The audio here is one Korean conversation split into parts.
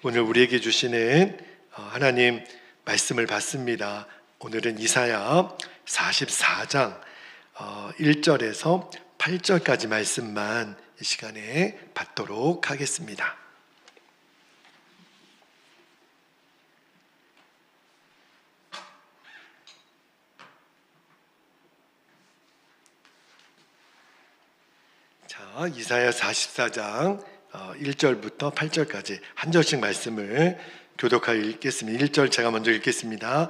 오늘 우리에게 주시는 하나님 말씀을 받습니다. 오늘은 이사야 44장 1절에서 8절까지 말씀만 이 시간에 받도록 하겠습니다. 자, 이사야 44장 1절부터 8절까지 한 절씩 말씀을 교독하여 읽겠습니다. 1절 제가 먼저 읽겠습니다.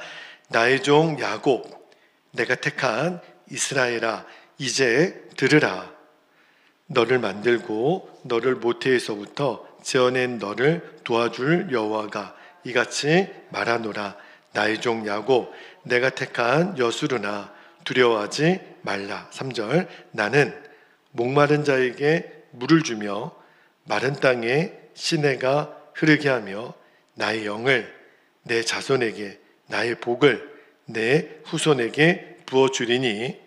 나의 종 야곱, 내가 택한 이스라엘아, 이제 들으라. 너를 만들고 너를 모태에서부터 지어낸 너를 도와줄 여호와가 이같이 말하노라. 나의 종 야곱, 내가 택한 여수르나 두려워하지 말라. 3절 나는 목마른 자에게 물을 주며 마른 땅에 시내가 흐르게 하며 나의 영을 내 자손에게 나의 복을 내 후손에게 부어주리니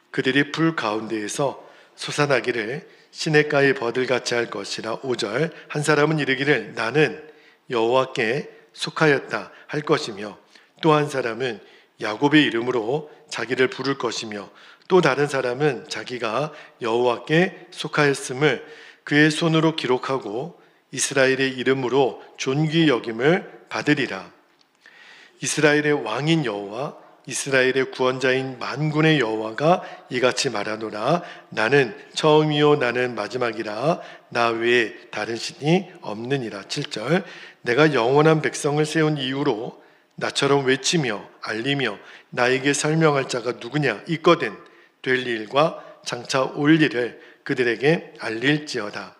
그들이 풀 가운데에서 솟아나기를 시냇가의 버들같이 할 것이라. 5절 한 사람은 이르기를 나는 여호와께 속하였다 할 것이며 또 한 사람은 야곱의 이름으로 자기를 부를 것이며 또 다른 사람은 자기가 여호와께 속하였음을 그의 손으로 기록하고 이스라엘의 이름으로 존귀 여김을 받으리라. 이스라엘의 왕인 여호와, 이스라엘의 구원자인 만군의 여호와가 이같이 말하노라. 나는 처음이요 나는 마지막이라. 나 외에 다른 신이 없느니라. 7절 내가 영원한 백성을 세운 이유로 나처럼 외치며 알리며 나에게 설명할 자가 누구냐 있거든 될 일과 장차 올 일을 그들에게 알릴지어다.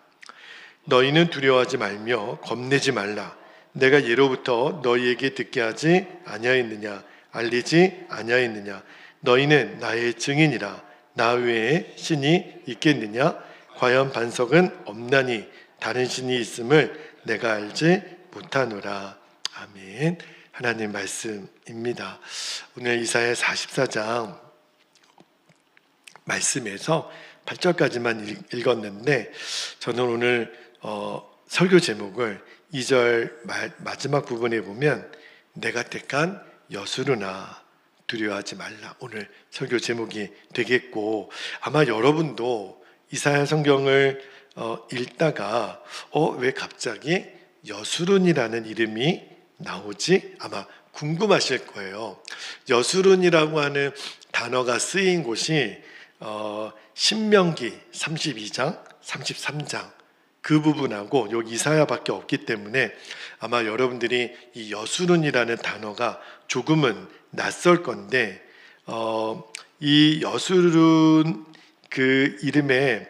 너희는 두려워하지 말며 겁내지 말라. 내가 예로부터 너희에게 듣게 하지 아니하였느냐 알리지 아니하였느냐. 너희는 나의 증인이라. 나 외에 신이 있겠느냐. 과연 반석은 없나니 다른 신이 있음을 내가 알지 못하노라. 아멘. 하나님 말씀입니다. 오늘 이사야 44장 말씀에서 8절까지만 읽었는데 저는 오늘 설교 제목을 2절 마지막 부분에 보면 내가 택한 여수르나 두려워하지 말라, 오늘 설교 제목이 되겠고, 아마 여러분도 이사야 성경을 읽다가 왜 갑자기 여수른이라는 이름이 나오지? 아마 궁금하실 거예요. 여수른이라고 하는 단어가 쓰인 곳이 신명기 32장, 33장 그 부분하고 여기 이사야밖에 없기 때문에 아마 여러분들이 이 여수른이라는 단어가 조금은 낯설 건데 이 여수른 그 이름의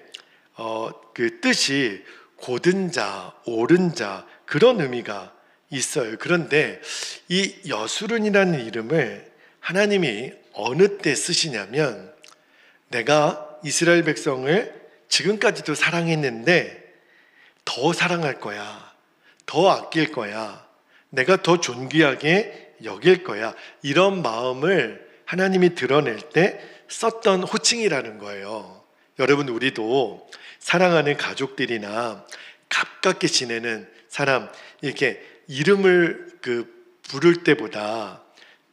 그 뜻이 곧은 자, 옳은 자 그런 의미가 있어요. 그런데 이 여수른이라는 이름을 하나님이 어느 때 쓰시냐면 내가 이스라엘 백성을 지금까지도 사랑했는데 더 사랑할 거야, 더 아낄 거야, 내가 더 존귀하게 여길 거야, 이런 마음을 하나님이 드러낼 때 썼던 호칭이라는 거예요. 여러분, 우리도 사랑하는 가족들이나 가깝게 지내는 사람 이렇게 이름을 부를 때보다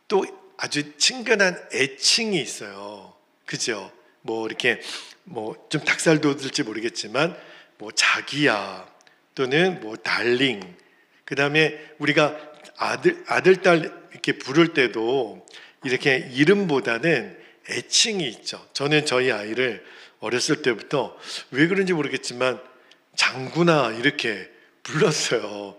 또 아주 친근한 애칭이 있어요. 그죠? 이렇게 좀 닭살 돋을지 모르겠지만 자기야 또는 달링, 그 다음에 우리가 아들 딸 이렇게 부를 때도 이렇게 이름보다는 애칭이 있죠. 저는 저희 아이를 어렸을 때부터 왜 그런지 모르겠지만 장군아 이렇게 불렀어요.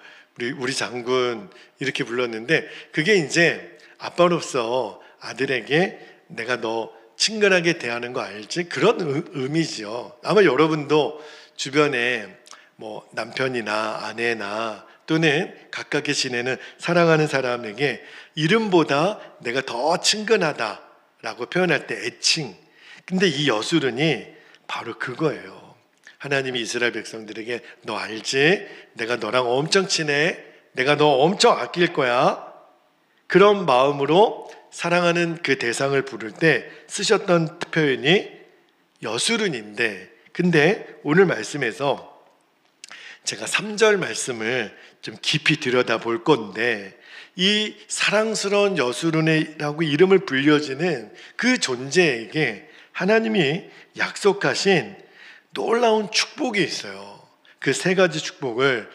우리 장군 이렇게 불렀는데 그게 이제 아빠로서 아들에게 내가 너 친근하게 대하는 거 알지? 그런 의미죠. 아마 여러분도 주변에 남편이나 아내나 또는 가깝게 지내는 사랑하는 사람에게 이름보다 내가 더 친근하다라고 표현할 때 애칭. 근데 이 여수른이 바로 그거예요. 하나님이 이스라엘 백성들에게 너 알지? 내가 너랑 엄청 친해. 내가 너 엄청 아낄 거야. 그런 마음으로 사랑하는 그 대상을 부를 때 쓰셨던 표현이 여수른인데, 근데 오늘 말씀에서 제가 3절 말씀을 좀 깊이 들여다볼 건데, 이 사랑스러운 여수르네라고 이름을 불려지는 그 존재에게 하나님이 약속하신 놀라운 축복이 있어요. 그 세 가지 축복을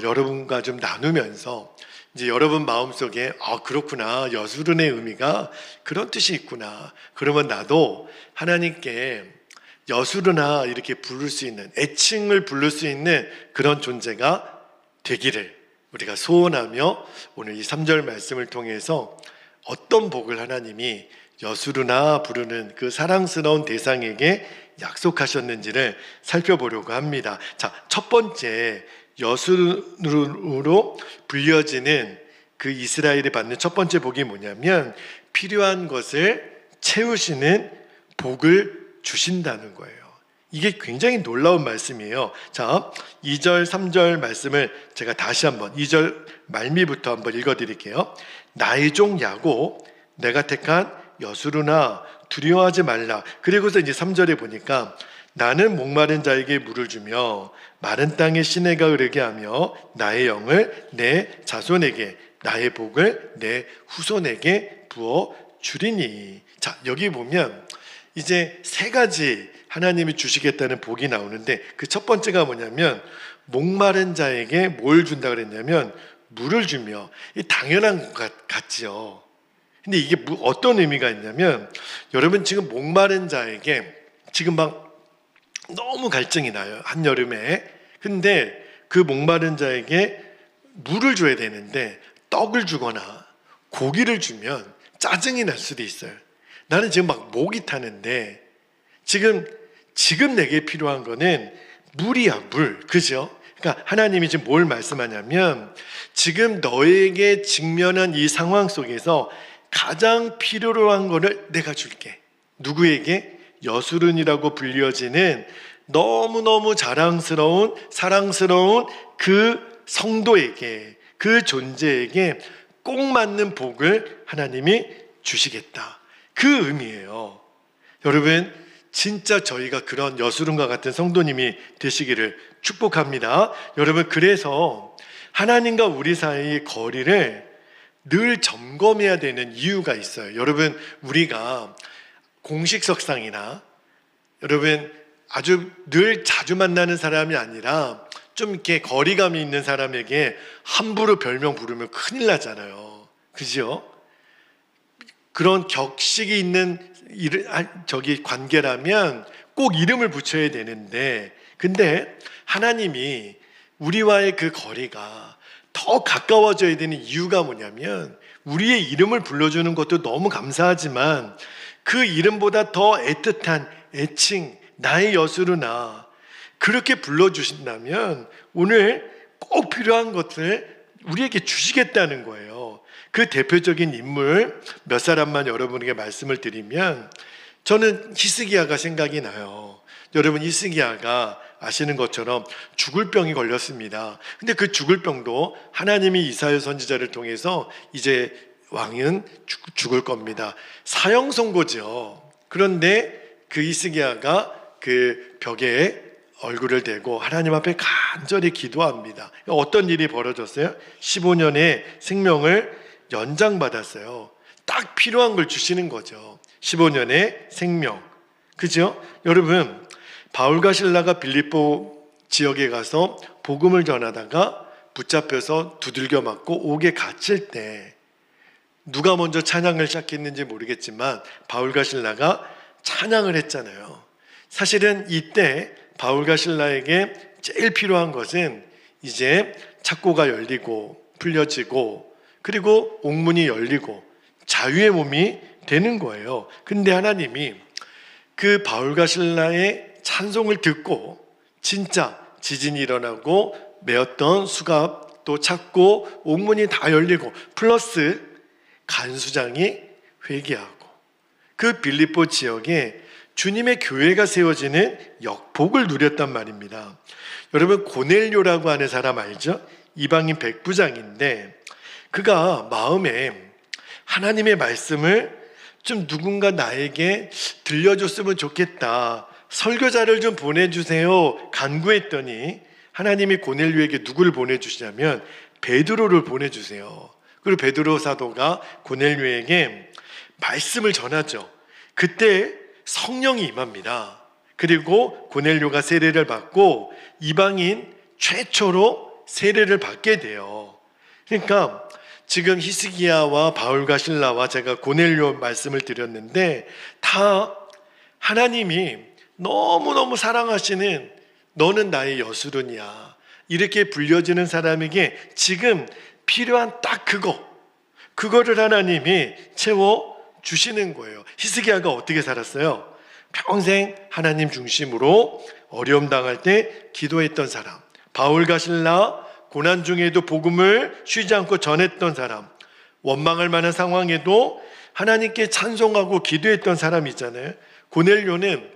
여러분과 좀 나누면서 이제 여러분 마음속에 그렇구나, 여수르네 의미가 그런 뜻이 있구나, 그러면 나도 하나님께 여수르나 이렇게 부를 수 있는, 애칭을 부를 수 있는 그런 존재가 되기를 우리가 소원하며, 오늘 이 3절 말씀을 통해서 어떤 복을 하나님이 여수르나 부르는 그 사랑스러운 대상에게 약속하셨는지를 살펴보려고 합니다. 자, 첫 번째, 여수르로 불려지는 그 이스라엘이 받는 첫 번째 복이 뭐냐면, 필요한 것을 채우시는 복을 주신다는 거예요. 이게 굉장히 놀라운 말씀이에요. 자, 2절, 3절 말씀을 제가 다시 한번 2절 말미부터 한번 읽어드릴게요. 나의 종 야곱, 내가 택한 여수르나 두려워하지 말라. 그리고서 이제 3절에 보니까 나는 목마른 자에게 물을 주며 마른 땅에 시내가 흐르게 하며 나의 영을 내 자손에게, 나의 복을 내 후손에게 부어 주리니. 자, 여기 보면 이제 세 가지 하나님이 주시겠다는 복이 나오는데, 그 첫 번째가 뭐냐면 목마른 자에게 뭘 준다 그랬냐면 물을 주며. 당연한 것 같지요. 근데 이게 어떤 의미가 있냐면, 여러분 지금 목마른 자에게 지금 막 너무 갈증이 나요, 한여름에. 근데 그 목마른 자에게 물을 줘야 되는데 떡을 주거나 고기를 주면 짜증이 날 수도 있어요. 나는 지금 막 목이 타는데 지금 내게 필요한 거는 물이야, 물. 그죠? 그러니까 하나님이 지금 뭘 말씀하냐면, 지금 너에게 직면한 이 상황 속에서 가장 필요로 한 거를 내가 줄게. 누구에게? 여수른이라고 불려지는 너무너무 자랑스러운, 사랑스러운 그 성도에게, 그 존재에게 꼭 맞는 복을 하나님이 주시겠다. 그 의미예요. 여러분, 진짜 저희가 그런 여수른과 같은 성도님이 되시기를 축복합니다. 여러분, 그래서 하나님과 우리 사이의 거리를 늘 점검해야 되는 이유가 있어요. 여러분, 우리가 공식석상이나 여러분 아주 늘 자주 만나는 사람이 아니라 좀 이렇게 거리감이 있는 사람에게 함부로 별명 부르면 큰일 나잖아요. 그죠? 그런 격식이 있는 관계라면 꼭 이름을 붙여야 되는데, 근데 하나님이 우리와의 그 거리가 더 가까워져야 되는 이유가 뭐냐면, 우리의 이름을 불러주는 것도 너무 감사하지만 그 이름보다 더 애틋한 애칭, 나의 여수르나, 그렇게 불러주신다면 오늘 꼭 필요한 것을 우리에게 주시겠다는 거예요. 그 대표적인 인물 몇 사람만 여러분에게 말씀을 드리면, 저는 히스기야가 생각이 나요. 여러분, 히스기야가 아시는 것처럼 죽을 병이 걸렸습니다. 근데 그 죽을 병도 하나님이 이사야 선지자를 통해서 이제 왕은 죽을 겁니다. 사형 선고죠. 그런데 그 히스기야가 그 벽에 얼굴을 대고 하나님 앞에 간절히 기도합니다. 어떤 일이 벌어졌어요? 15년의 생명을 연장받았어요. 딱 필요한 걸 주시는 거죠. 15년의 생명. 그죠? 여러분, 바울과 실라가 빌립보 지역에 가서 복음을 전하다가 붙잡혀서 두들겨 맞고 옥에 갇힐 때 누가 먼저 찬양을 시작했는지 모르겠지만 바울과 실라가 찬양을 했잖아요. 사실은 이때 바울과 실라에게 제일 필요한 것은 이제 착고가 열리고 풀려지고, 그리고 옥문이 열리고 자유의 몸이 되는 거예요. 근데 하나님이 그 바울과 실라의 찬송을 듣고 진짜 지진이 일어나고 메었던 수갑 또 착고 옥문이 다 열리고 플러스 간수장이 회개하고 그 빌립보 지역에 주님의 교회가 세워지는 역복을 누렸단 말입니다. 여러분, 고넬료라고 하는 사람 알죠? 이방인 백부장인데 그가 마음에 하나님의 말씀을 좀 누군가 나에게 들려줬으면 좋겠다, 설교자를 좀 보내주세요 간구했더니 하나님이 고넬료에게 누구를 보내주시냐면 베드로를 보내주세요. 그리고 베드로 사도가 고넬료에게 말씀을 전하죠. 그때 성령이 임합니다. 그리고 고넬료가 세례를 받고 이방인 최초로 세례를 받게 돼요. 그러니까 지금 히스기야와 바울과 실라와 제가 고넬료 말씀을 드렸는데 다 하나님이 너무너무 사랑하시는 너는 나의 여수론이야 이렇게 불려지는 사람에게 지금 필요한 딱 그거를 하나님이 채워주시는 거예요. 히스기야가 어떻게 살았어요? 평생 하나님 중심으로 어려움 당할 때 기도했던 사람, 바울과 실라 고난 중에도 복음을 쉬지 않고 전했던 사람, 원망할 만한 상황에도 하나님께 찬송하고 기도했던 사람이잖아요. 고넬료는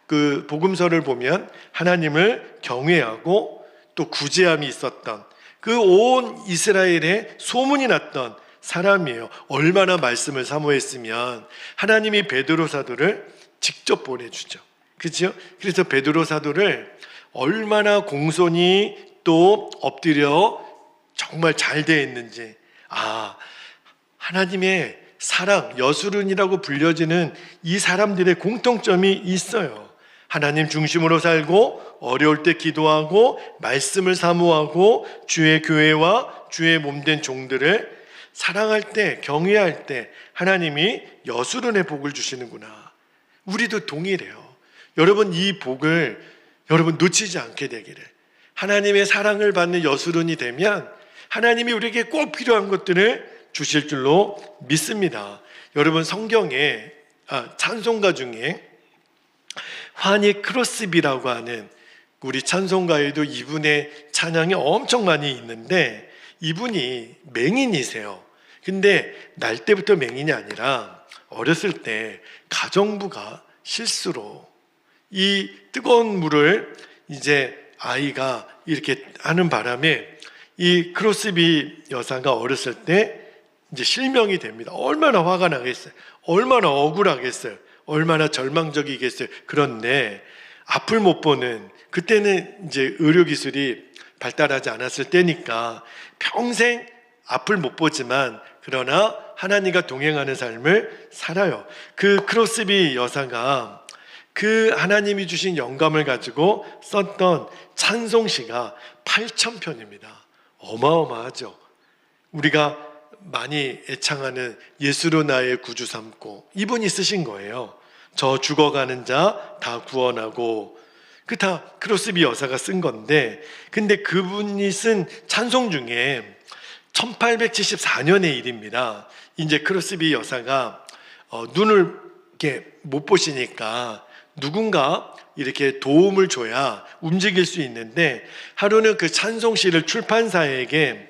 그 복음서를 보면 하나님을 경외하고 또 구제함이 있었던 그 온 이스라엘에 소문이 났던 사람이에요. 얼마나 말씀을 사모했으면 하나님이 베드로 사도를 직접 보내주죠. 그렇죠? 그래서 베드로 사도를 얼마나 공손히 또 엎드려 정말 잘 대했는지, 하나님의 사랑, 여수론이라고 불려지는 이 사람들의 공통점이 있어요. 하나님 중심으로 살고 어려울 때 기도하고 말씀을 사모하고 주의 교회와 주의 몸된 종들을 사랑할 때, 경외할 때 하나님이 여수론의 복을 주시는구나. 우리도 동일해요. 여러분, 이 복을 여러분 놓치지 않게 되기를. 하나님의 사랑을 받는 여수론이 되면 하나님이 우리에게 꼭 필요한 것들을 주실 줄로 믿습니다. 여러분, 성경에 찬송가 중에 환희 크로스비라고 하는 우리 찬송가에도 이분의 찬양이 엄청 많이 있는데 이분이 맹인이세요. 근데 날 때부터 맹인이 아니라 어렸을 때 가정부가 실수로 이 뜨거운 물을 이제 아이가 이렇게 하는 바람에 이 크로스비 여사가 어렸을 때 이제 실명이 됩니다. 얼마나 화가 나겠어요. 얼마나 억울하겠어요. 얼마나 절망적이겠어요. 그런데 앞을 못 보는, 그때는 이제 의료기술이 발달하지 않았을 때니까 평생 앞을 못 보지만 그러나 하나님과 동행하는 삶을 살아요. 그 크로스비 여사가 그 하나님이 주신 영감을 가지고 썼던 찬송시가 8,000편입니다. 어마어마하죠. 우리가 많이 애창하는 예수로 나의 구주 삼고, 이분이 쓰신 거예요. 저 죽어가는 자 다 구원하고, 그 다 크로스비 여사가 쓴 건데, 근데 그분이 쓴 찬송 중에 1874년의 일입니다. 이제 크로스비 여사가 눈을 이렇게 못 보시니까 누군가 이렇게 도움을 줘야 움직일 수 있는데, 하루는 그 찬송시를 출판사에게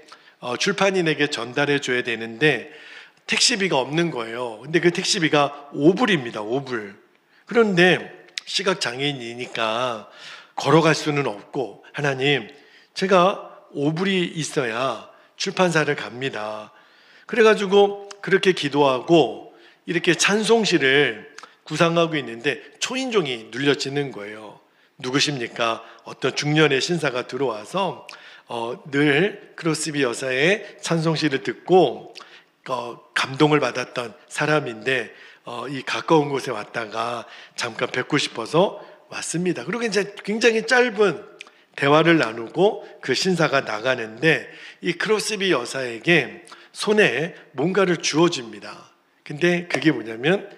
출판인에게 전달해 줘야 되는데 택시비가 없는 거예요. 근데 그 택시비가 5불입니다. 5불. 그런데 시각장애인이니까 걸어갈 수는 없고, 하나님, 제가 5불이 있어야 출판사를 갑니다. 그래가지고 그렇게 기도하고 이렇게 찬송시를 구상하고 있는데 초인종이 눌려지는 거예요. 누구십니까? 어떤 중년의 신사가 들어와서 늘 크로스비 여사의 찬송시를 듣고 감동을 받았던 사람인데 이 가까운 곳에 왔다가 잠깐 뵙고 싶어서 왔습니다. 그리고 이제 굉장히 짧은 대화를 나누고 그 신사가 나가는데 이 크로스비 여사에게 손에 뭔가를 주어집니다. 근데 그게 뭐냐면,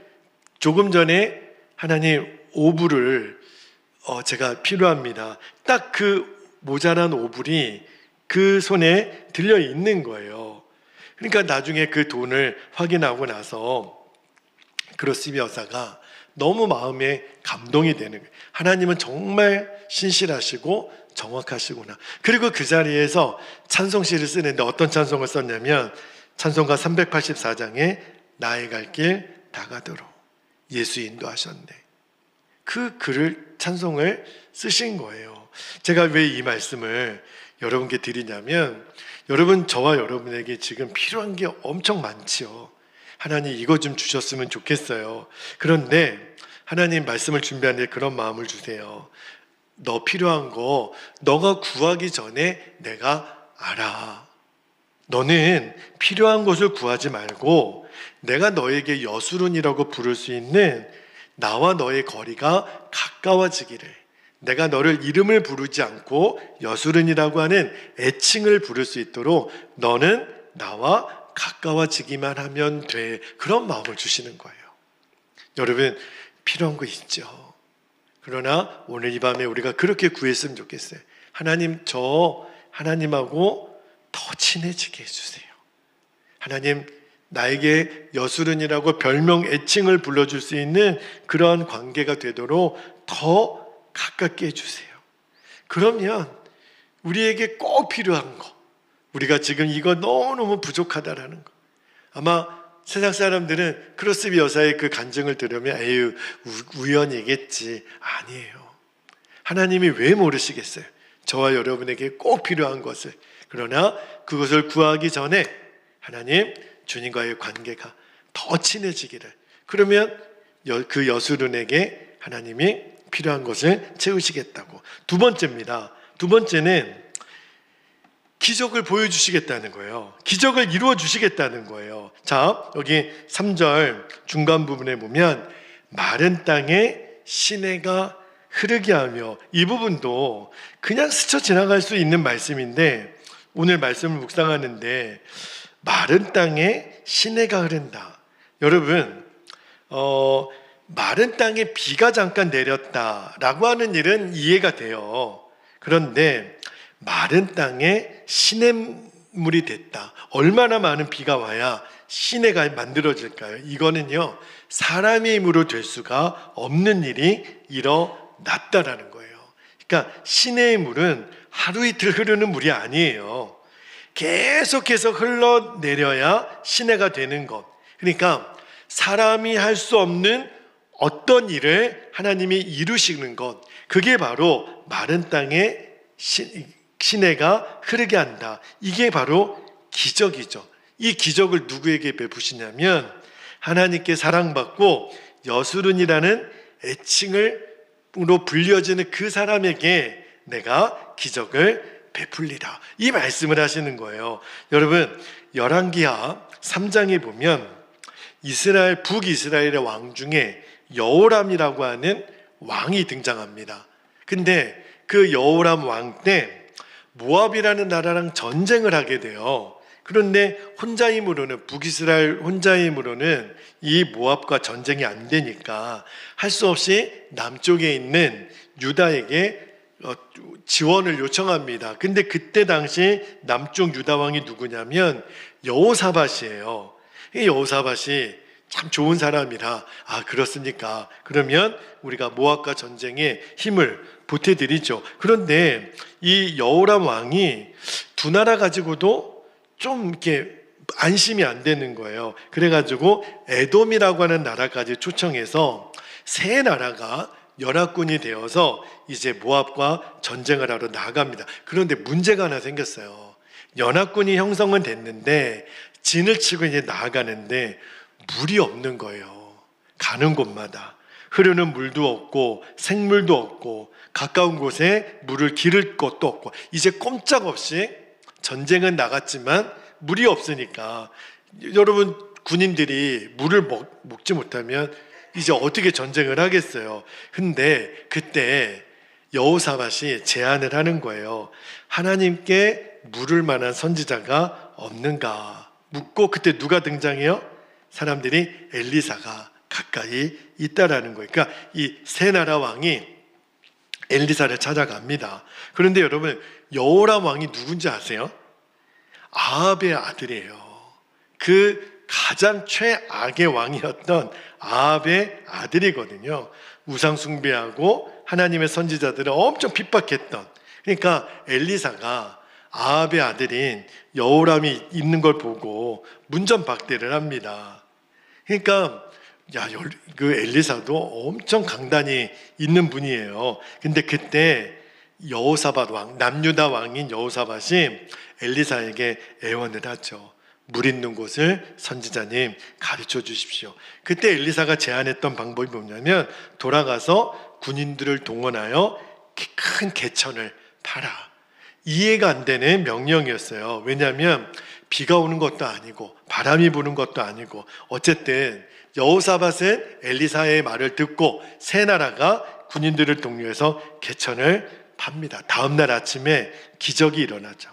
조금 전에 하나님 5불을 제가 필요합니다. 딱 그 모자란 5불이 그 손에 들려 있는 거예요. 그러니까 나중에 그 돈을 확인하고 나서 크로스비 여사가 너무 마음에 감동이 되는 거예요. 하나님은 정말 신실하시고 정확하시구나. 그리고 그 자리에서 찬송시를 쓰는데 어떤 찬송을 썼냐면 찬송가 384장에 나의 갈 길 다가도록 예수 인도하셨네. 그 글을, 찬송을 쓰신 거예요. 제가 왜 이 말씀을 여러분께 드리냐면, 여러분, 저와 여러분에게 지금 필요한 게 엄청 많지요. 하나님 이거 좀 주셨으면 좋겠어요. 그런데 하나님 말씀을 준비하는데 그런 마음을 주세요. 너 필요한 거 너가 구하기 전에 내가 알아. 너는 필요한 것을 구하지 말고 내가 너에게 여수론이라고 부를 수 있는 나와 너의 거리가 가까워지기를, 내가 너를 이름을 부르지 않고 여수론이라고 하는 애칭을 부를 수 있도록 너는 나와 가까워지기만 하면 돼. 그런 마음을 주시는 거예요. 여러분, 필요한 거 있죠. 그러나 오늘 이 밤에 우리가 그렇게 구했으면 좋겠어요. 하나님, 저 하나님하고 더 친해지게 해주세요. 하나님, 나에게 여수른이라고 별명 애칭을 불러줄 수 있는 그런 관계가 되도록 더 가깝게 해주세요. 그러면 우리에게 꼭 필요한 거, 우리가 지금 이거 너무너무 부족하다라는 거, 아마 세상 사람들은 크로스비 여사의 그 간증을 들으면 에휴, 우연이겠지. 아니에요. 하나님이 왜 모르시겠어요? 저와 여러분에게 꼭 필요한 것을. 그러나 그것을 구하기 전에 하나님, 주님과의 관계가 더 친해지기를, 그러면 그 여수른에게 하나님이 필요한 것을 채우시겠다고. 두 번째입니다. 두 번째는 기적을 보여주시겠다는 거예요. 기적을 이루어 주시겠다는 거예요. 자, 여기 3절 중간 부분에 보면 마른 땅에 시내가 흐르게 하며, 이 부분도 그냥 스쳐 지나갈 수 있는 말씀인데 오늘 말씀을 묵상하는데 마른 땅에 시내가 흐른다. 여러분, 마른 땅에 비가 잠깐 내렸다라고 하는 일은 이해가 돼요. 그런데 마른 땅에 시냇물이 됐다. 얼마나 많은 비가 와야 시내가 만들어질까요? 이거는요, 사람의 힘으로 될 수가 없는 일이 일어났다라는 거예요. 그러니까 시내의 물은 하루 이틀 흐르는 물이 아니에요. 계속해서 흘러내려야 시내가 되는 것. 그러니까 사람이 할 수 없는 어떤 일을 하나님이 이루시는 것, 그게 바로 마른 땅에 시내가 흐르게 한다. 이게 바로 기적이죠. 이 기적을 누구에게 베푸시냐면 하나님께 사랑받고 여수른이라는 애칭으로 불려지는 그 사람에게 내가 기적을 베풀리라. 이 말씀을 하시는 거예요. 여러분, 열왕기하 3장에 보면 북이스라엘의 왕 중에 여호람이라고 하는 왕이 등장합니다. 근데 그 여호람 왕 때 모압이라는 나라랑 전쟁을 하게 돼요. 그런데 북이스라엘 혼자 힘으로는 이 모압과 전쟁이 안 되니까 할 수 없이 남쪽에 있는 유다에게 지원을 요청합니다. 근데 그때 당시 남쪽 유다 왕이 누구냐면 여호사밧이에요. 이 여호사밧이 참 좋은 사람이라, 아, 그렇습니까? 그러면 우리가 모압과 전쟁에 힘을 보태드리죠. 그런데 이 여호람 왕이 두 나라 가지고도 좀 이렇게 안심이 안 되는 거예요. 그래가지고 에돔이라고 하는 나라까지 초청해서 세 나라가 연합군이 되어서 이제 모압과 전쟁을 하러 나갑니다. 그런데 문제가 하나 생겼어요. 연합군이 형성은 됐는데 진을 치고 이제 나아가는데 물이 없는 거예요. 가는 곳마다 흐르는 물도 없고 생물도 없고 가까운 곳에 물을 기를 것도 없고, 이제 꼼짝없이 전쟁은 나갔지만 물이 없으니까 여러분, 군인들이 물을 먹지 못하면 이제 어떻게 전쟁을 하겠어요? 근데 그때 여호사밧이 제안을 하는 거예요. 하나님께 물을 만한 선지자가 없는가 묻고, 그때 누가 등장해요? 사람들이 엘리사가 가까이 있다라는 거예요. 그러니까 이 세 나라 왕이 엘리사를 찾아갑니다. 그런데 여러분, 여호람 왕이 누군지 아세요? 아합의 아들이에요. 그 가장 최악의 왕이었던 아합의 아들이거든요. 우상 숭배하고 하나님의 선지자들을 엄청 핍박했던. 그러니까 엘리사가 아합의 아들인 여호람이 있는 걸 보고 문전박대를 합니다. 그러니까 그 엘리사도 엄청 강단이 있는 분이에요. 근데 그때 여호사밧 왕, 남유다 왕인 여호사밧이 엘리사에게 애원을 하죠. 물 있는 곳을 선지자님 가르쳐 주십시오. 그때 엘리사가 제안했던 방법이 뭐냐면 돌아가서 군인들을 동원하여 큰 개천을 파라. 이해가 안 되는 명령이었어요. 왜냐하면 비가 오는 것도 아니고 바람이 부는 것도 아니고 어쨌든 여호사밧은 엘리사의 말을 듣고 세 나라가 군인들을 독려해서 개천을 팝니다. 다음 날 아침에 기적이 일어나죠.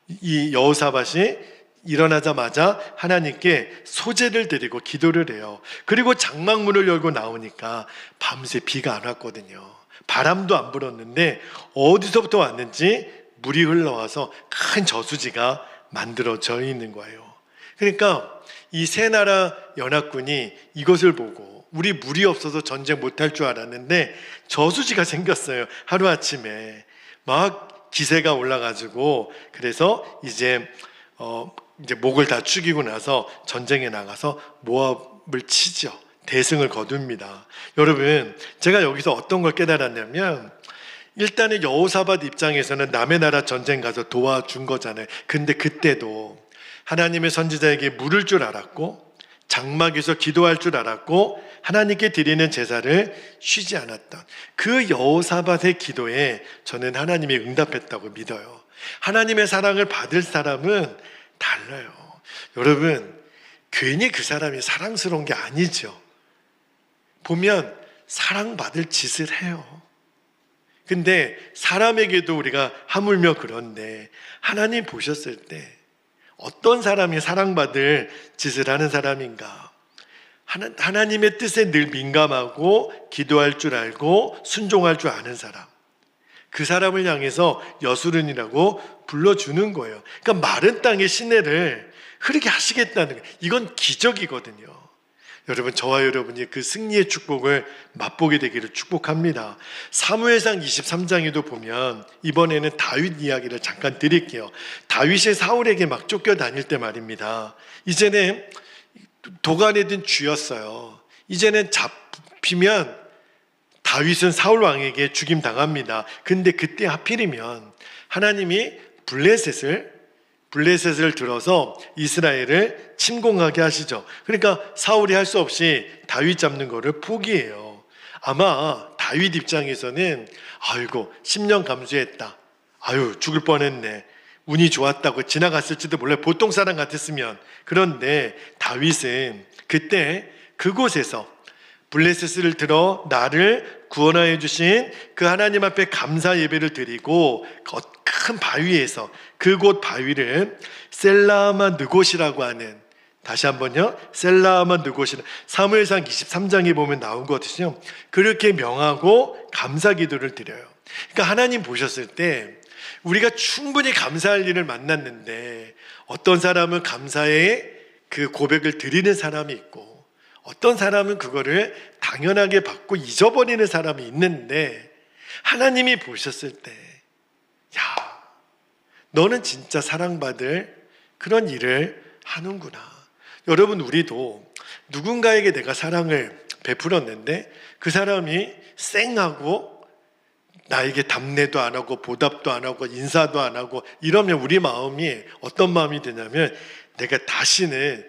이 여호사밧이 일어나자마자 하나님께 소제를 드리고 기도를 해요. 그리고 장막문을 열고 나오니까 밤새 비가 안 왔거든요. 바람도 안 불었는데 어디서부터 왔는지 물이 흘러와서 큰 저수지가 만들어져 있는 거예요. 그러니까 이 세 나라 연합군이 이것을 보고 우리 물이 없어서 전쟁 못할 줄 알았는데 저수지가 생겼어요. 하루아침에 막 기세가 올라가지고 그래서 이제 목을 다 축이고 나서 전쟁에 나가서 모압을 치죠. 대승을 거둡니다. 여러분, 제가 여기서 어떤 걸 깨달았냐면 일단은 여호사밧 입장에서는 남의 나라 전쟁 가서 도와준 거잖아요. 근데 그때도 하나님의 선지자에게 물을 줄 알았고 장막에서 기도할 줄 알았고 하나님께 드리는 제사를 쉬지 않았던 그 여호사밧의 기도에 저는 하나님이 응답했다고 믿어요. 하나님의 사랑을 받을 사람은 달라요. 여러분, 괜히 그 사람이 사랑스러운 게 아니죠. 보면 사랑받을 짓을 해요. 근데 사람에게도 우리가 하물며 그런데 하나님 보셨을 때 어떤 사람이 사랑받을 짓을 하는 사람인가? 하나님의 뜻에 늘 민감하고 기도할 줄 알고 순종할 줄 아는 사람. 그 사람을 향해서 여수른이라고 불러주는 거예요. 그러니까 마른 땅의 시내를 흐르게 하시겠다는 거예요. 이건 기적이거든요. 여러분, 저와 여러분이 그 승리의 축복을 맛보게 되기를 축복합니다. 사무엘상 23장에도 보면 이번에는 다윗 이야기를 잠깐 드릴게요. 다윗이 사울에게 막 쫓겨다닐 때 말입니다. 이제는 도간에 든 쥐였어요. 이제는 잡히면 다윗은 사울 왕에게 죽임당합니다. 근데 그때 하필이면 하나님이 블레셋을 들어서 이스라엘을 침공하게 하시죠. 그러니까 사울이 할 수 없이 다윗 잡는 거를 포기해요. 아마 다윗 입장에서는 아이고 10년 감수했다. 아유 죽을 뻔했네. 운이 좋았다고 지나갔을지도 몰라요. 보통 사람 같았으면. 그런데 다윗은 그때 그곳에서 블레셋을 들어 나를 구원하여 주신 그 하나님 앞에 감사 예배를 드리고 큰 바위에서 그곳 바위를 셀라마 느곳이라고 하는, 다시 한번요, 셀라마 느곳이라는 사무엘상 23장에 보면 나온 거거든요. 그렇게 명하고 감사 기도를 드려요. 그러니까 하나님 보셨을 때 우리가 충분히 감사할 일을 만났는데 어떤 사람은 감사의 그 고백을 드리는 사람이 있고 어떤 사람은 그거를 당연하게 받고 잊어버리는 사람이 있는데 하나님이 보셨을 때 야, 너는 진짜 사랑받을 그런 일을 하는구나. 여러분, 우리도 누군가에게 내가 사랑을 베풀었는데 그 사람이 쌩하고 나에게 답례도 안 하고 보답도 안 하고 인사도 안 하고 이러면 우리 마음이 어떤 마음이 되냐면 내가 다시는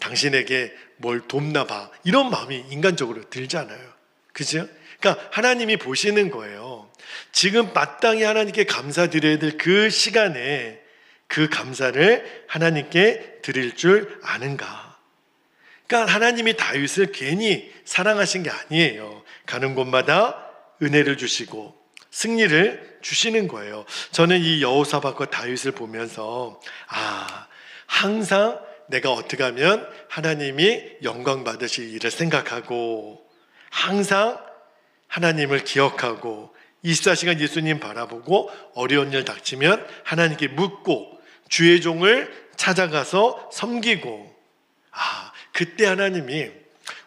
당신에게 뭘 돕나 봐, 이런 마음이 인간적으로 들잖아요. 그죠? 그러니까 하나님이 보시는 거예요. 지금 마땅히 하나님께 감사드려야 될 그 시간에 그 감사를 하나님께 드릴 줄 아는가? 그러니까 하나님이 다윗을 괜히 사랑하신 게 아니에요. 가는 곳마다 은혜를 주시고 승리를 주시는 거예요. 저는 이 여호사밧과 다윗을 보면서 항상 내가 어떻게 하면 하나님이 영광 받으실 일을 생각하고 항상 하나님을 기억하고 24시간 예수님 바라보고 어려운 일 닥치면 하나님께 묻고 주의 종을 찾아가서 섬기고 그때 하나님이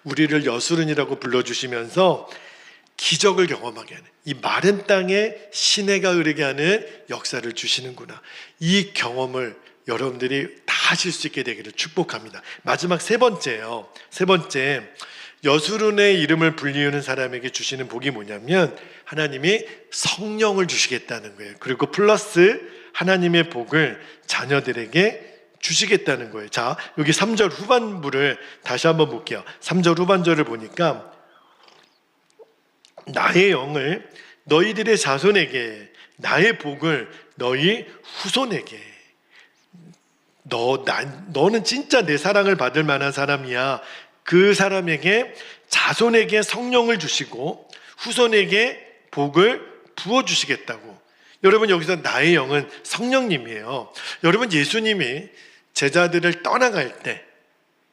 우리를 여수른이라고 불러주시면서 기적을 경험하게 하는, 이 마른 땅에 시내가 흐르게 하는 역사를 주시는구나. 이 경험을 여러분들이 다 하실 수 있게 되기를 축복합니다. 마지막 세 번째요. 세 번째, 여수른의 이름을 불리우는 사람에게 주시는 복이 뭐냐면 하나님이 성령을 주시겠다는 거예요. 그리고 플러스 하나님의 복을 자녀들에게 주시겠다는 거예요. 자, 여기 3절 후반부를 다시 한번 볼게요. 3절 후반절을 보니까 나의 영을 너희들의 자손에게 나의 복을 너희 후손에게. 너는 진짜 내 사랑을 받을 만한 사람이야. 그 사람에게 자손에게 성령을 주시고 후손에게 복을 부어주시겠다고. 여러분, 여기서 나의 영은 성령님이에요. 여러분, 예수님이 제자들을 떠나갈 때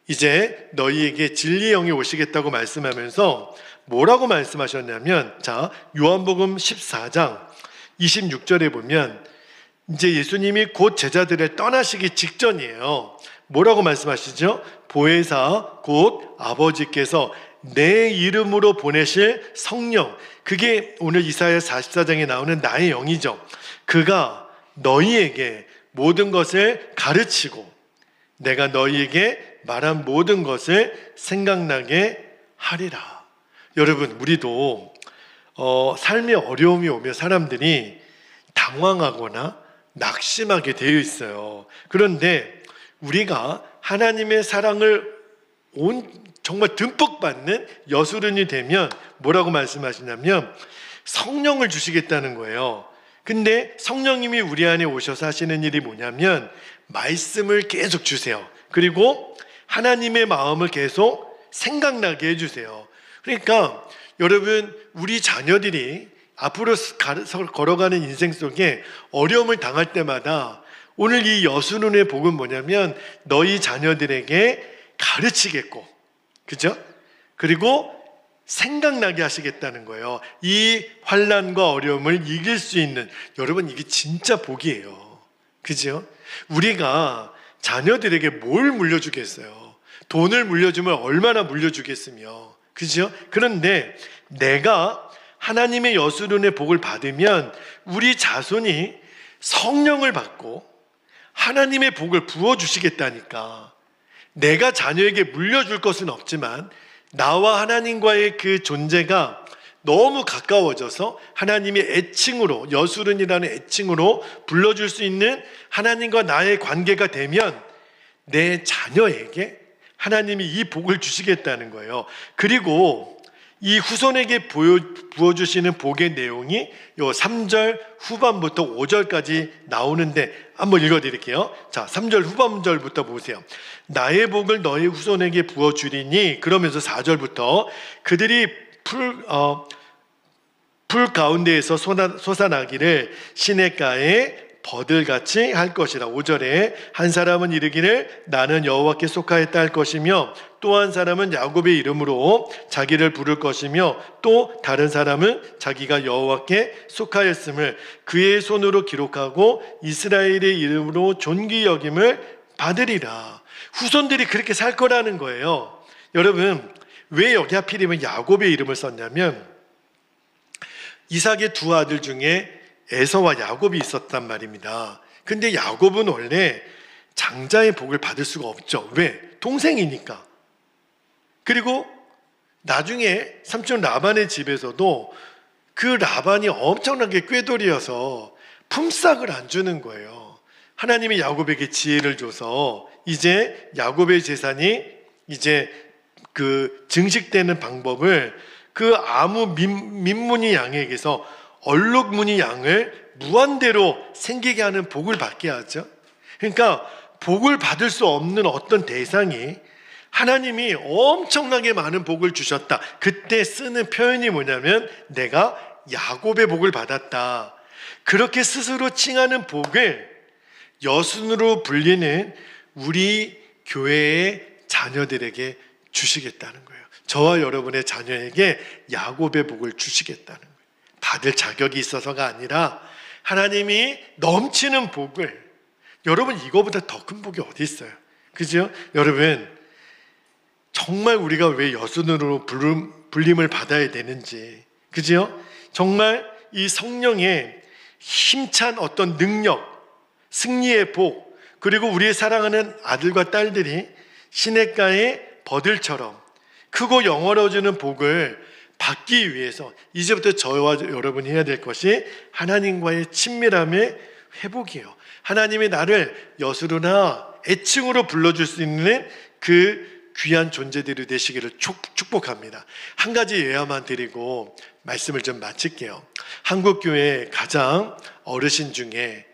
이제 너희에게 진리의 영이 오시겠다고 말씀하면서 뭐라고 말씀하셨냐면, 자, 요한복음 14장 26절에 보면 이제 예수님이 곧 제자들을 떠나시기 직전이에요. 뭐라고 말씀하시죠? 보혜사 곧 아버지께서 내 이름으로 보내실 성령, 그게 오늘 이사야 44장에 나오는 나의 영이죠. 그가 너희에게 모든 것을 가르치고 내가 너희에게 말한 모든 것을 생각나게 하리라. 여러분, 우리도 삶의 어려움이 오면 사람들이 당황하거나 낙심하게 되어 있어요. 그런데 우리가 하나님의 사랑을 정말 듬뿍 받는 여수른이 되면 뭐라고 말씀하시냐면 성령을 주시겠다는 거예요. 근데 성령님이 우리 안에 오셔서 하시는 일이 뭐냐면 말씀을 계속 주세요. 그리고 하나님의 마음을 계속 생각나게 해주세요. 그러니까 여러분, 우리 자녀들이 앞으로 걸어가는 인생 속에 어려움을 당할 때마다 오늘 이 여수론의 복은 뭐냐면 너희 자녀들에게 가르치겠고, 그죠? 그리고 생각나게 하시겠다는 거예요. 이 환난과 어려움을 이길 수 있는, 여러분, 이게 진짜 복이에요. 그죠? 우리가 자녀들에게 뭘 물려주겠어요? 돈을 물려주면 얼마나 물려주겠으며, 그죠? 그런데 내가 하나님의 여수론의 복을 받으면 우리 자손이 성령을 받고 하나님의 복을 부어주시겠다니까. 내가 자녀에게 물려줄 것은 없지만 나와 하나님과의 그 존재가 너무 가까워져서 하나님의 애칭으로, 여수론이라는 애칭으로 불러줄 수 있는 하나님과 나의 관계가 되면 내 자녀에게 하나님이 이 복을 주시겠다는 거예요. 그리고 이 후손에게 부어주시는 복의 내용이 요 3절 후반부터 5절까지 나오는데 한번 읽어드릴게요. 자, 3절 후반절부터 보세요. 나의 복을 너희 후손에게 부어주리니, 그러면서 4절부터 그들이 풀 가운데에서 솟아나기를 시냇가에 버들같이 할 것이라. 5절에 한 사람은 이르기를 나는 여호와께 속하였다 할 것이며, 또 한 사람은 야곱의 이름으로 자기를 부를 것이며, 또 다른 사람은 자기가 여호와께 속하였음을 그의 손으로 기록하고 이스라엘의 이름으로 존귀 여김을 받으리라. 후손들이 그렇게 살 거라는 거예요. 여러분, 왜 여기 하필이면 야곱의 이름을 썼냐면 이삭의 두 아들 중에 에서와 야곱이 있었단 말입니다. 근데 야곱은 원래 장자의 복을 받을 수가 없죠. 왜? 동생이니까. 그리고 나중에 삼촌 라반의 집에서도 그 라반이 엄청나게 꾀돌이어서 품삯을 안 주는 거예요. 하나님이 야곱에게 지혜를 줘서 이제 야곱의 재산이 이제 그 증식되는 방법을 그 아무 민문이 양에게서 얼룩무늬 양을 무한대로 생기게 하는 복을 받게 하죠. 그러니까 복을 받을 수 없는 어떤 대상이 하나님이 엄청나게 많은 복을 주셨다. 그때 쓰는 표현이 뭐냐면 내가 야곱의 복을 받았다. 그렇게 스스로 칭하는 복을 여순으로 불리는 우리 교회의 자녀들에게 주시겠다는 거예요. 저와 여러분의 자녀에게 야곱의 복을 주시겠다는 거예요. 받을 자격이 있어서가 아니라 하나님이 넘치는 복을, 여러분, 이거보다 더 큰 복이 어디 있어요? 그죠? 여러분, 정말 우리가 왜 여순으로 불림을 받아야 되는지, 그죠? 정말 이 성령의 힘찬 어떤 능력, 승리의 복, 그리고 우리의 사랑하는 아들과 딸들이 시냇가의 버들처럼 크고 영원해지는 복을 받기 위해서 이제부터 저와 여러분이 해야 될 것이 하나님과의 친밀함의 회복이에요. 하나님이 나를 여수르나 애칭으로 불러줄 수 있는 그 귀한 존재들이 되시기를 축복합니다. 한 가지 예화만 드리고 말씀을 좀 마칠게요. 한국교회 가장 어르신 중에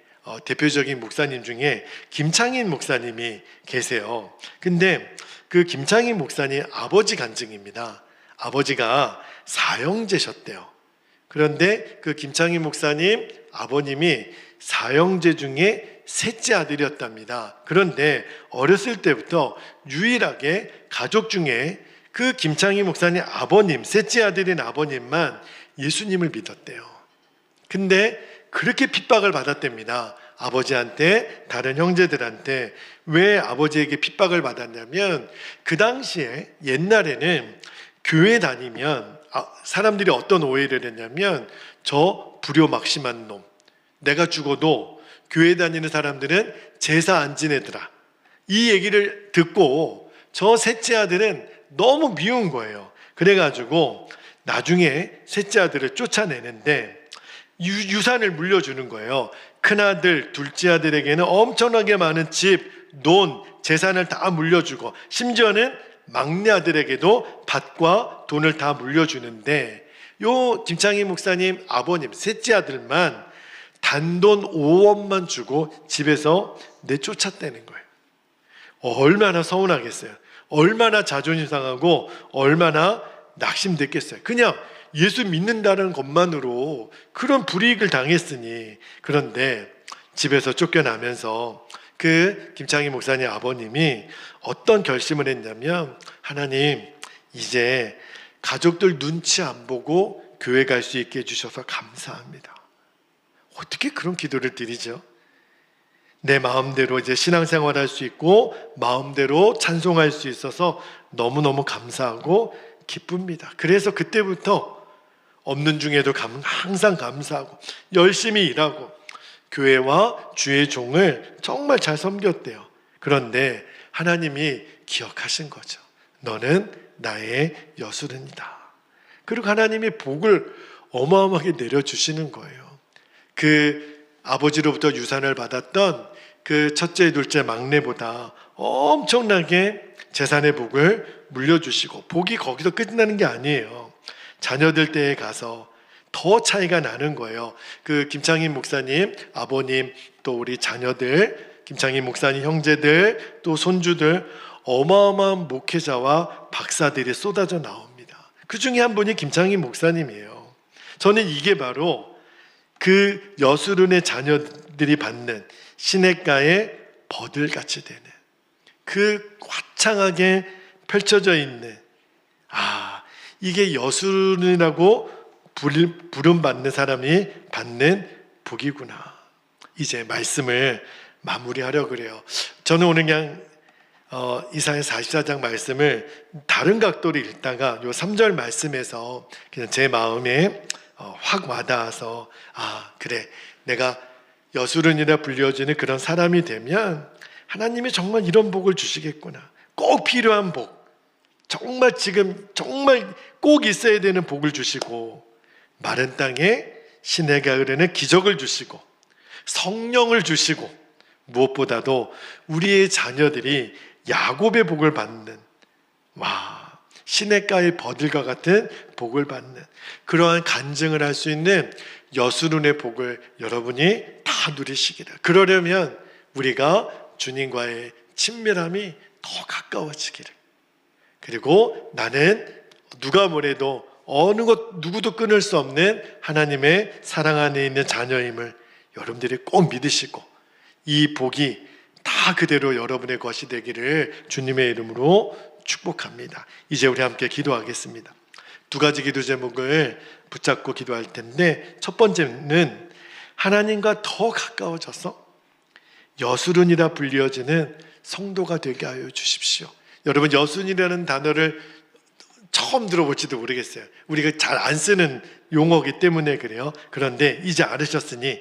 대표적인 목사님 중에 김창인 목사님이 계세요. 근데 그 김창인 목사님 아버지 간증입니다. 아버지가 사형제셨대요. 그런데 그 김창인 목사님 아버님이 사형제 중에 셋째 아들이었답니다. 그런데 어렸을 때부터 유일하게 가족 중에 그 김창희 목사님 아버님, 셋째 아들인 아버님만 예수님을 믿었대요. 근데 그렇게 핍박을 받았답니다. 아버지한테, 다른 형제들한테. 왜 아버지에게 핍박을 받았냐면 그 당시에 옛날에는 교회 다니면 사람들이 어떤 오해를 했냐면 저 불효막심한 놈, 내가 죽어도 교회 다니는 사람들은 제사 안 지내더라, 이 얘기를 듣고 저 셋째 아들은 너무 미운 거예요. 그래가지고 나중에 셋째 아들을 쫓아내는데 유산을 물려주는 거예요. 큰아들, 둘째 아들에게는 엄청나게 많은 집, 돈, 재산을 다 물려주고 심지어는 막내 아들에게도 밭과 돈을 다 물려주는데 요 김창희 목사님 아버님 셋째 아들만 단돈 5원만 주고 집에서 내쫓았다는 거예요. 얼마나 서운하겠어요. 얼마나 자존심 상하고 얼마나 낙심됐겠어요. 그냥 예수 믿는다는 것만으로 그런 불이익을 당했으니. 그런데 집에서 쫓겨나면서 그 김창희 목사님 아버님이 어떤 결심을 했냐면, 하나님, 이제 가족들 눈치 안 보고 교회 갈 수 있게 해주셔서 감사합니다. 어떻게 그런 기도를 드리죠? 내 마음대로 이제 신앙생활 할 수 있고 마음대로 찬송할 수 있어서 너무너무 감사하고 기쁩니다. 그래서 그때부터 없는 중에도 항상 감사하고 열심히 일하고 교회와 주의 종을 정말 잘 섬겼대요. 그런데 하나님이 기억하신 거죠. 너는 나의 여수른이다. 그리고 하나님이 복을 어마어마하게 내려주시는 거예요. 그 아버지로부터 유산을 받았던 그 첫째, 둘째, 막내보다 엄청나게 재산의 복을 물려주시고, 복이 거기서 끝나는 게 아니에요. 자녀들 때에 가서 더 차이가 나는 거예요. 그 김창인 목사님 아버님, 또 우리 자녀들, 김창인 목사님 형제들, 또 손주들, 어마어마한 목회자와 박사들이 쏟아져 나옵니다. 그 중에 한 분이 김창인 목사님이에요. 저는 이게 바로 그 여수른의 자녀들이 받는 시냇가의 버들같이 되는, 그 화창하게 펼쳐져 있는, 이게 여수른이라고 부름받는 사람이 받는 복이구나. 이제 말씀을 마무리하려고 그래요. 저는 오늘 그냥 이사야 44장 말씀을 다른 각도로 읽다가 요 3절 말씀에서 그냥 제 마음에 확 와닿아서, 그래, 내가 여수른이라 불려지는 그런 사람이 되면 하나님이 정말 이런 복을 주시겠구나. 꼭 필요한 복, 정말 지금 정말 꼭 있어야 되는 복을 주시고, 마른 땅에 시내가 흐르는 기적을 주시고, 성령을 주시고, 무엇보다도 우리의 자녀들이 야곱의 복을 받는, 시냇가의 버들과 같은 복을 받는, 그러한 간증을 할 수 있는 여수른의 복을 여러분이 다 누리시기를. 그러려면 우리가 주님과의 친밀함이 더 가까워지기를. 그리고 나는 누가 뭐래도 어느 것 누구도 끊을 수 없는 하나님의 사랑 안에 있는 자녀임을 여러분들이 꼭 믿으시고, 이 복이 다 그대로 여러분의 것이 되기를 주님의 이름으로 축복합니다. 이제 우리 함께 기도하겠습니다. 두 가지 기도 제목을 붙잡고 기도할 텐데, 첫 번째는 하나님과 더 가까워져서 여수른이라 불리어지는 성도가 되게 하여 주십시오. 여러분, 여수른이라는 단어를 처음 들어볼지도 모르겠어요. 우리가 잘 안 쓰는 용어이기 때문에 그래요. 그런데 이제 알으셨으니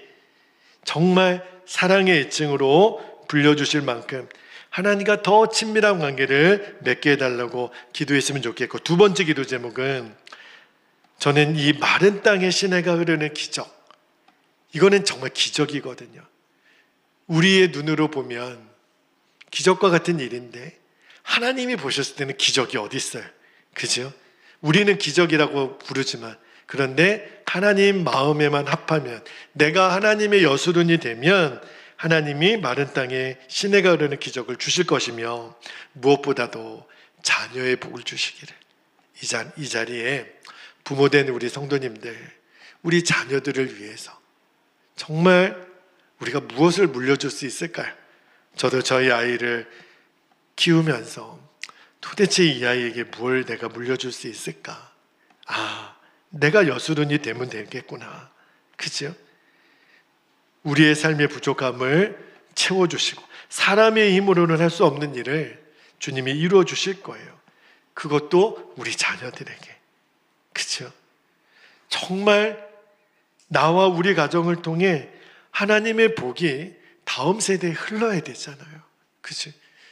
정말 사랑의 애칭으로 불려주실 만큼 하나님과 더 친밀한 관계를 맺게 해달라고 기도했으면 좋겠고, 두 번째 기도 제목은, 저는 이 마른 땅에 시내가 흐르는 기적, 이거는 정말 기적이거든요. 우리의 눈으로 보면 기적과 같은 일인데 하나님이 보셨을 때는 기적이 어디 있어요? 그죠? 우리는 기적이라고 부르지만 그런데 하나님 마음에만 합하면, 내가 하나님의 여수론이 되면 하나님이 마른 땅에 시내가 흐르는 기적을 주실 것이며, 무엇보다도 자녀의 복을 주시기를. 이 자리에 부모된 우리 성도님들, 우리 자녀들을 위해서 정말 우리가 무엇을 물려줄 수 있을까요? 저도 저희 아이를 키우면서 도대체 이 아이에게 뭘 내가 물려줄 수 있을까? 내가 여수론이 되면 되겠구나. 그죠? 우리의 삶의 부족함을 채워주시고, 사람의 힘으로는 할 수 없는 일을 주님이 이루어 주실 거예요. 그것도 우리 자녀들에게. 그죠? 정말 나와 우리 가정을 통해 하나님의 복이 다음 세대에 흘러야 되잖아요. 그죠?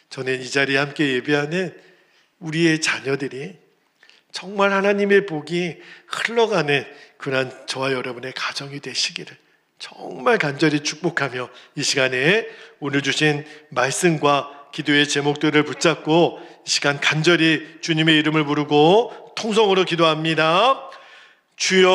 저는 이 자리에 함께 예배하는 우리의 자녀들이 정말 하나님의 복이 흘러가는 그런 저와 여러분의 가정이 되시기를 정말 간절히 축복하며, 이 시간에 오늘 주신 말씀과 기도의 제목들을 붙잡고 이 시간 간절히 주님의 이름을 부르고 통성으로 기도합니다. 주여